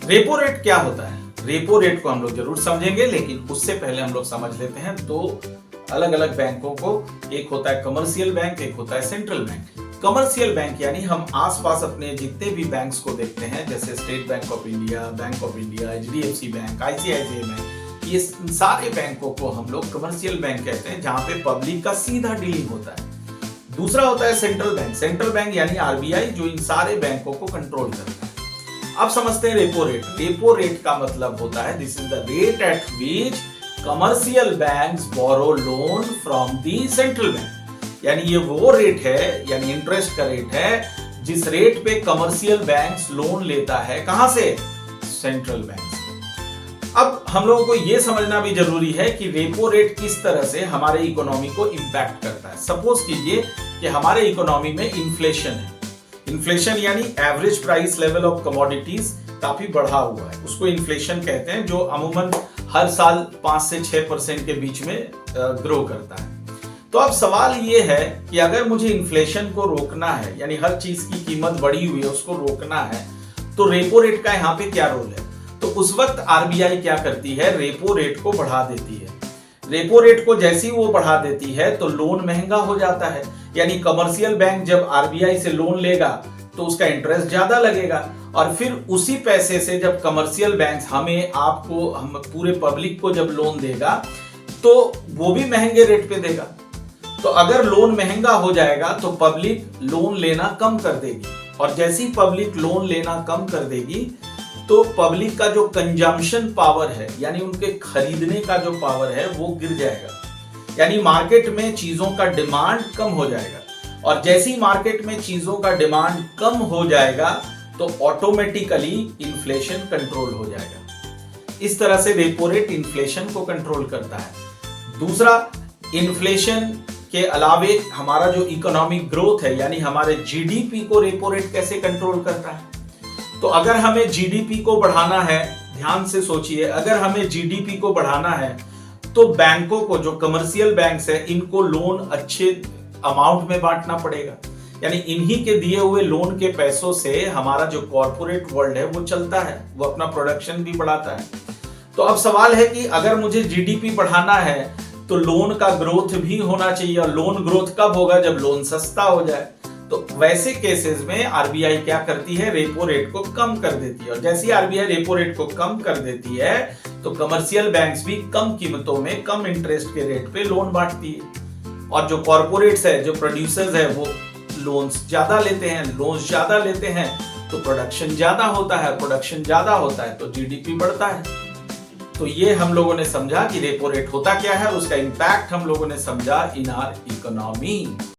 Repo rate क्या होता है? रेपो रेट को हम लोग जरूर समझेंगे, लेकिन उससे पहले हम लोग समझ लेते हैं दो अलग अलग बैंकों को। एक होता है कमर्शियल बैंक, एक होता है सेंट्रल बैंक। कमर्शियल बैंक यानी हम आसपास अपने जितने भी बैंक्स को देखते हैं, जैसे state bank of India, bank of India, HDFC bank, ICICI bank, ये सारे बैंकों को हम लोग कमर्शियल बैंक कहते हैं, जहां पे पब्लिक का सीधा डीलिंग होता है। दूसरा होता है सेंट्रल बैंक। सेंट्रल बैंक यानी आरबीआई, जो इन सारे बैंकों को कंट्रोल करता है। अब समझते हैं रेपो रेट। रेपो रेट का मतलब होता है this is the rate at which commercial banks borrow loan from the central bank. यानी ये वो रेट है, यानी इंटरेस्ट का रेट है, जिस रेट पे कमर्शियल बैंक्स लोन लेता है। कहां से? सेंट्रल बैंक से। अब हम लोगों को यह समझना भी जरूरी है कि रेपो रेट किस तरह से हमारे इकोनॉमी को इंपैक्ट करता है। सपोज कीजिए कि हमारे इकोनॉमी में इन्फ्लेशन है। इन्फ्लेशन यानी average price level of commodities काफी बढ़ा हुआ है, उसको इन्फ्लेशन कहते हैं, जो अमूमन हर साल 5 से 6% के बीच में ग्रो करता है। तो अब सवाल ये है कि अगर मुझे इन्फ्लेशन को रोकना है, यानी हर चीज की कीमत बढ़ी हुई है उसको रोकना है, तो रेपो रेट का यहाँ पे क्या रोल है? तो उस वक्त आरबीआई क्या करती है? रेपो रेट को बढ़ा देती है। रेपो रेट को जैसे ही वो बढ़ा देती है तो लोन महंगा हो जाता है, यानी कमर्शियल बैंक जब आरबीआई से लोन लेगा तो उसका इंटरेस्ट ज्यादा लगेगा, और फिर उसी पैसे से जब कमर्शियल बैंक हमें, आपको, हम पूरे पब्लिक को जब लोन देगा तो वो भी महंगे रेट पे देगा। तो अगर लोन महंगा हो जाएगा तो पब्लिक लोन लेना कम कर देगी, और जैसी पब्लिक लोन लेना कम कर देगी तो पब्लिक का जो कंजम्पशन पावर है, यानी उनके खरीदने का जो पावर है, वो गिर जाएगा। यानी मार्केट में चीजों का डिमांड कम हो जाएगा, और जैसी मार्केट में चीजों का डिमांड कम हो जाएगा तो ऑटोमेटिकली इन्फ्लेशन कंट्रोल हो जाएगा। इस तरह से रेपो रेट इन्फ्लेशन को कंट्रोल करता है। दूसरा, इन्फ्लेशन के अलावे हमारा जो इकोनॉमिक ग्रोथ है, यानी हमारे जीडीपी को रेपो रेट कैसे कंट्रोल करता है? तो अगर हमें जीडीपी को बढ़ाना है, ध्यान से सोचिए, अगर हमें जीडीपी को बढ़ाना है तो बैंकों को, जो कमर्शियल बैंक्स है, इनको लोन अच्छे अमाउंट में बांटना पड़ेगा। यानी इन्हीं के दिए हुए लोन के पैसों से हमारा जो कॉर्पोरेट वर्ल्ड है वो चलता है, वो अपना प्रोडक्शन भी बढ़ाता है। तो अब सवाल है कि अगर मुझे जीडीपी बढ़ाना है तो लोन का ग्रोथ भी होना चाहिए, और लोन ग्रोथ कब होगा? जब लोन सस्ता हो जाए। तो वैसे केसेस में आरबीआई क्या करती है? रेपो रेट को कम कर देती है, और जैसे ही आरबीआई रेपो रेट को कम कर देती है तो कमर्शियल बैंक्स भी कम कीमतों में, कम इंटरेस्ट के रेट पे लोन बांटती है, और जो कॉर्पोरेट्स है, जो प्रोड्यूसर्स है, वो लोन्स ज्यादा लेते हैं। लोन्स ज्यादा लेते हैं तो प्रोडक्शन ज्यादा होता है, प्रोडक्शन ज्यादा होता है तो जीडीपी बढ़ता है। तो ये हम लोगों ने समझा कि रेपो रेट होता क्या है, उसका इंपैक्ट हम लोगों ने समझा इन आवर इकोनॉमी।